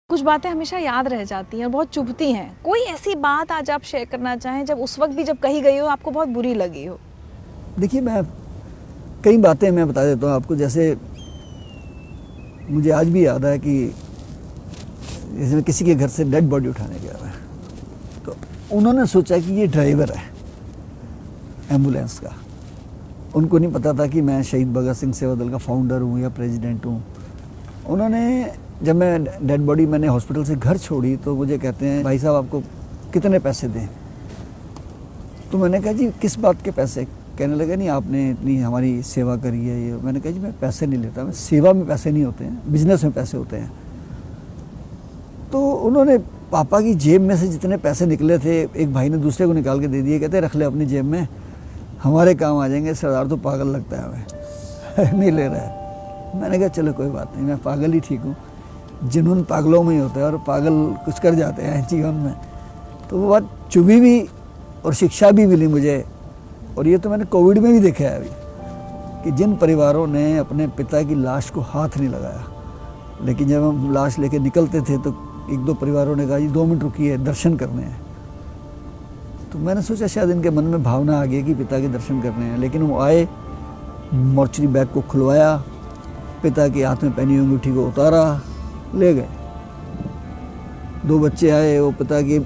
कुछ बातें हमेशा याद रह जाती हैं और बहुत चुभती हैं। कोई ऐसी बात आज आप शेयर करना चाहें जब उस वक्त भी जब कही गई हो आपको बहुत बुरी लगी हो? देखिए, मैं कई बातें मैं बता देता हूँ आपको। जैसे मुझे आज भी याद है कि जैसे मैं किसी के घर से डेड बॉडी उठाने गया था, तो उन्होंने सोचा कि ये ड्राइवर है एम्बुलेंस का। उनको नहीं पता था कि मैं शहीद भगत सिंह सेवा दल का फाउंडर हूँ या प्रेसिडेंट हूँ। उन्होंने जब मैं डेड बॉडी मैंने हॉस्पिटल से घर छोड़ी तो मुझे कहते हैं, भाई साहब आपको कितने पैसे दें? तो मैंने कहा जी किस बात के पैसे? कहने लगे नहीं आपने इतनी हमारी सेवा करी है ये। मैंने कहा जी मैं पैसे नहीं लेता, मैं सेवा में पैसे नहीं होते हैं, बिजनेस में पैसे होते हैं। तो उन्होंने पापा की जेब में से जितने पैसे निकले थे एक भाई ने दूसरे को निकाल के दे दिए। कहते रख ले अपनी जेब में, हमारे काम आ जाएंगे। सरदार तो पागल लगता है हमें नहीं ले रहा है। मैंने कहा चलो कोई बात नहीं, मैं पागल ही ठीक हूँ। जुनून पागलों में ही होता है और पागल कुछ कर जाते हैं जीवन में। तो वो बात चुभी भी और शिक्षा भी मिली मुझे। और ये तो मैंने कोविड में भी देखा है अभी कि जिन परिवारों ने अपने पिता की लाश को हाथ नहीं लगाया, लेकिन जब हम लाश लेके निकलते थे तो एक दो परिवारों ने कहा जी 2 मिनट रुकिए, दर्शन करने हैं। तो मैंने सोचा शायद इनके मन में भावना आ गई कि पिता के दर्शन करने हैं। लेकिन वो आए, मोर्चरी बैग को खुलवाया, पिता के हाथ में पहनी हुई अंगूठी को उतारा, ले गए। 2 बच्चे आए, वो पिता की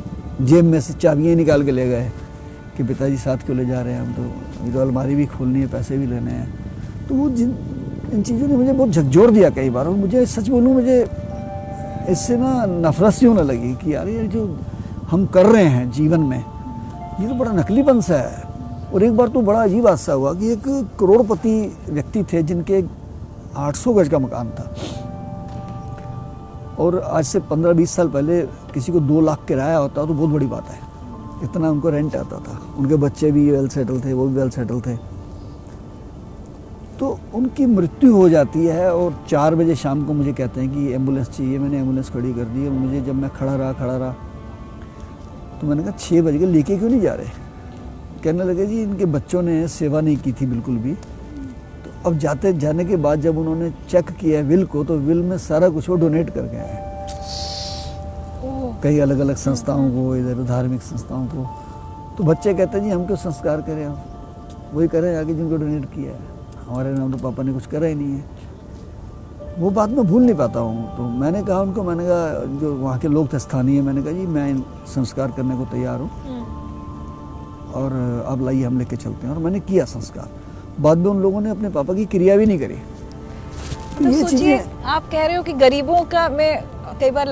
जेब में से चाबियाँ निकाल के ले गए कि पिताजी साथ क्यों ले जा रहे हैं हम, तो अभी तो अलमारी भी खोलनी है, पैसे भी लेने हैं। तो वो इन चीज़ों ने मुझे बहुत झकझोर दिया कई बार। और मुझे सच बोलूँ, मुझे इससे ना नफरत सी होने लगी कि यार ये जो हम कर रहे हैं जीवन में ये तो बड़ा नकलीपन सा है। और एक बार तो बड़ा अजीब हादसा हुआ कि एक करोड़पति व्यक्ति थे जिनके 800 गज का मकान था, और आज से 15-20 साल पहले किसी को 2 लाख किराया होता तो बहुत बड़ी बात है, इतना उनको रेंट आता था। उनके बच्चे भी वेल सेटल थे, वो भी वेल सेटल थे। तो उनकी मृत्यु हो जाती है और 4 बजे शाम को मुझे कहते हैं कि एम्बुलेंस चाहिए। मैंने एम्बुलेंस खड़ी कर दी। और मुझे जब मैं खड़ा रहा तो मैंने कहा 6 बज गए, लेके क्यों नहीं जा रहे? कहने लगे जी इनके बच्चों ने सेवा नहीं की थी बिल्कुल भी। तो अब जाने के बाद जब उन्होंने चेक किया विल को, तो विल में सारा कुछ वो डोनेट कर गए हैं कई अलग अलग संस्थाओं को, इधर धार्मिक संस्थाओं को। तो बच्चे कहते हैं जी हम क्यों संस्कार करें, आप वही करें आगे जिनको डोनेट किया है, हमारे नाम तो पापा ने कुछ करा ही नहीं है। वो बात मैं भूल नहीं पाता हूँ। तो मैंने कहा उनको, मैंने कहा जो वहाँ के लोग थे स्थानीय, मैंने कहा जी मैं संस्कार करने को तैयार हूँ और अब लाइए हम लेके चलते हैं। और मैंने किया संस्कार। बाद में उन लोगों ने अपने पापा की क्रिया भी नहीं करी। तो सोचिए, आप कह रहे हो कि गरीबों का मैं कई बार